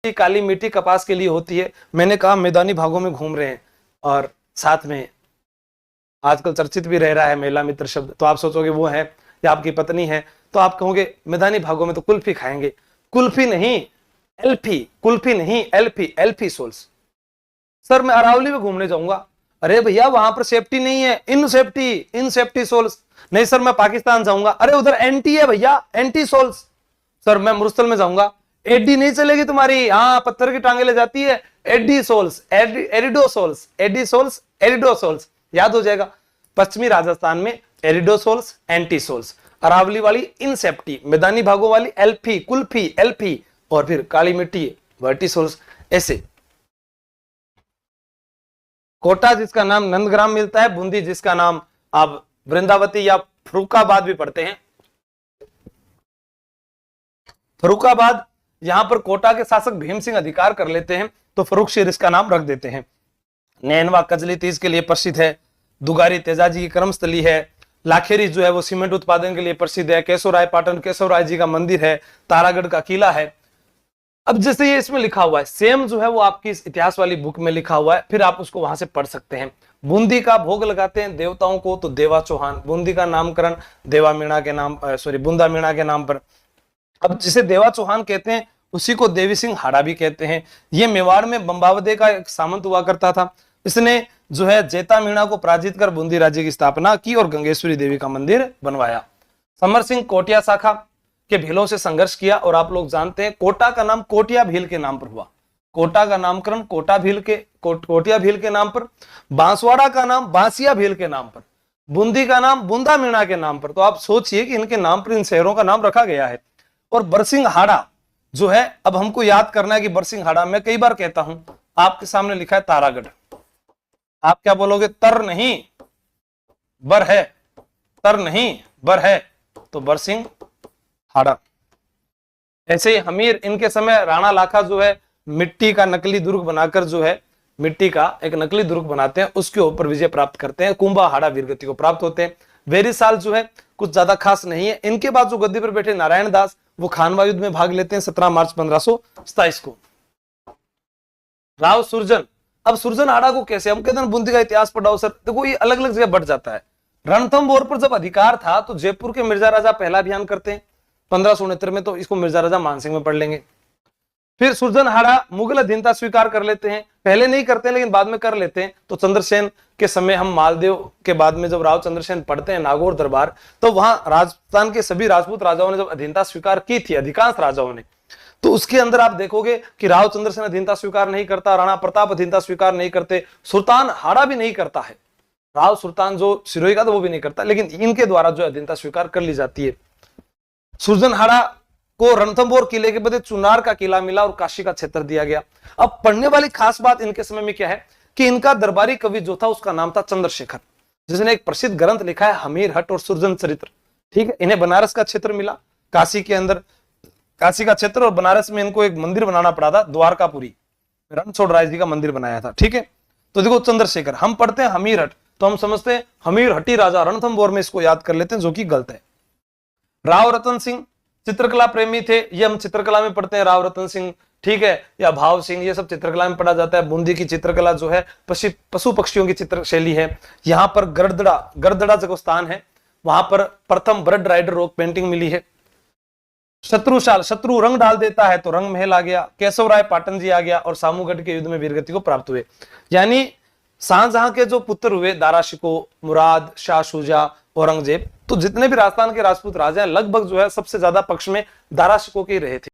काली मिट्टी कपास के लिए होती है। मैंने कहा मैदानी भागों में घूम रहे हैं, और साथ में आजकल चर्चित भी रह रहा है महिला मित्र शब्द, तो आप सोचोगे वो है या आपकी पत्नी है, तो आप कहोगे मैदानी भागों में तो कुल्फी खाएंगे। कुल्फी नहीं, एल्फी, कुल्फी नहीं, एल्फी, एल्फी सोल्स। सर मैं अरावली में घूमने जाऊंगा, अरे भैया वहां पर सेफ्टी नहीं है, इन सेफ्टी, इन सेफ्टी सोल्स। नहीं सर मैं पाकिस्तान जाऊंगा, अरे उधर एंटी है भैया, एंटी सोल्स। सर मैं मुरसल में जाऊंगा, एडी नहीं चलेगी तुम्हारी, हाँ पत्थर की टांगे ले जाती है, एडी सोल्स, एरिडो सोल्स, एडी सोल्स, एरिडो सोल्स, याद हो जाएगा। पश्चिमी राजस्थान में aridisols, entisols, Aravalli वाली इंसेप्टी, मैदानी भागों वाली एल्फी, कुल्फी, एल्फी, और फिर काली मिट्टी वर्टी सोल्स। ऐसे कोटा जिसका नाम नंदग्राम मिलता है, बूंदी जिसका नाम आप वृंदावती या फरुखाबाद भी पढ़ते हैं। फरुखाबाद, यहां पर कोटा के शासक भीम सिंह अधिकार कर लेते हैं, तो फरुखशीर इसका नाम रख देते हैं। नैनवा कजली तीज के लिए प्रसिद्ध है, दुगारी तेजाजी की कर्मस्थली है, लाखेरी जो है वो सीमेंट उत्पादन के लिए प्रसिद्ध है, केशवराय पाटन केशवराय जी का मंदिर है, तारागढ़ का किला है। अब जैसे ये इसमें लिखा हुआ है, सेम जो है वो आपकी इस इतिहास वाली बुक में लिखा हुआ है, फिर आप उसको वहां से पढ़ सकते हैं। बूंदी का भोग लगाते हैं देवताओं को, तो देवा चौहान, बूंदी का नामकरण देवा मीणा के नाम, सॉरी बुंदा मीणा के नाम पर। अब जिसे देवा चौहान कहते हैं उसी को देवी सिंह हाड़ा भी कहते हैं। ये मेवाड़ में बंबावदे का एक सामंत हुआ करता था, इसने जो है जेता मीणा को पराजित कर बूंदी राज्य की स्थापना की और गंगेश्वरी देवी का मंदिर बनवाया। समर सिंह कोटिया शाखा के भीलों से संघर्ष किया, और आप लोग जानते हैं कोटा का नाम कोटिया भील के नाम पर हुआ, कोटा का नामकरण कोटा भील के, कोटिया भील के नाम पर, बांसवाड़ा का नाम बांसिया भील के नाम पर, बूंदी का नाम बुंदा मीणा के नाम पर। तो आप सोचिए कि इनके नाम पर इन शहरों का नाम रखा गया है। और बरसिंह हाड़ा जो है, अब हमको याद करना है कि बरसिंह हाड़ा, मैं कई बार कहता हूं, आपके सामने लिखा है तारागढ़, आप क्या बोलोगे? तर नहीं बर है, तर नहीं बर है, तो बरसिंह हाड़ा। ऐसे ही हमीर, इनके समय राणा लाखा जो है मिट्टी का नकली दुर्ग बनाकर जो है मिट्टी का एक नकली दुर्ग बनाते हैं, उसके ऊपर विजय प्राप्त करते हैं, कुंभा हाड़ा वीरगति को प्राप्त होते हैं। वेरीसाल जो है कुछ ज्यादा खास नहीं है। इनके बाद जो गद्दी पर बैठे नारायण दास, वो खानवा युद्ध में भाग लेते हैं 17 मार्च 1527 को। राव सुरजन, अब सुरजन हाड़ा को कैसे, हम कहते हैं बूंदी का इतिहास पढ़ाओ सर, देखो ये अलग अलग जगह बढ़ जाता है। रणथंभौर पर जब अधिकार था तो जयपुर के मिर्जा राजा पहला अभियान करते हैं 1569 में, तो इसको मिर्जा राजा मानसिंह में पढ़ लेंगे। फिर सुरजन हाड़ा मुगल अधीनता स्वीकार कर लेते हैं, पहले नहीं करते हैं लेकिन बाद में कर लेते हैं। तो चंद्रसेन के समय, हम मालदेव के बाद में जब राव चंद्रसेन पढ़ते हैं नागौर दरबार, तो वहां राजस्थान के सभी राजपूत राजाओं ने जब अधीनता स्वीकार की थी, अधिकांश राजाओं ने, तो उसके अंदर आप देखोगे कि राव चंद्रसेन अधीनता स्वीकार नहीं करता, राणा प्रताप अधीनता स्वीकार नहीं करते, सुल्तान हाड़ा भी नहीं करता है, राव सुल्तान जो सिरोही का, तो वो भी नहीं करता, लेकिन इनके द्वारा जो अधीनता स्वीकार कर ली जाती है। सुरजन हाड़ा को रणथंभौर किले के बदले चुनार का किला मिला और काशी का क्षेत्र दिया गया। अब पढ़ने वाली खास बात इनके समय में क्या है कि इनका दरबारी कवि जो था उसका नाम था चंद्रशेखर, जिसने एक प्रसिद्ध ग्रंथ लिखा है हमीर हट और सुरजन चरित्र। ठीक है, इन्हें बनारस का क्षेत्र मिला, काशी के अंदर काशी का क्षेत्र, और बनारस में इनको एक मंदिर बनाना पड़ा था, द्वारकापुरी, रणछोड़ राय जी का मंदिर बनाया था। ठीक है, तो देखो चंद्रशेखर, हम पढ़ते हैं हमीर हट तो हम समझते हैं हमीर हटी राजा रणथंभौर में, इसको याद कर लेते हैं, जो कि गलत है। राव रतन सिंह चित्रकला प्रेमी थे, ये हम चित्रकला में पढ़ते हैं, राव रतन सिंह, ठीक है, या भाव सिंह, ये सब चित्रकला में पढ़ा जाता है। बूंदी की चित्रकला जो है पशु पक्षियों की चित्र शैली है। यहाँ पर गरदड़ा जो स्थान है, वहां पर प्रथम ब्रड राइडर रॉक पेंटिंग मिली है। शत्रुशाल, शत्रु रंग डाल देता है तो रंग महल आ गया, केशवराय पाटन जी आ गया, और सामूगढ़ के युद्ध में वीरगति को प्राप्त हुए। यानी शाहजहां के जो पुत्र हुए, दारा शिकोह, मुराद, शाह शुजा, औरंगजेब, तो जितने भी राजस्थान के राजपूत राजा हैं लगभग जो है सबसे ज्यादा पक्ष में दारा शिकोह के ही रहे थे।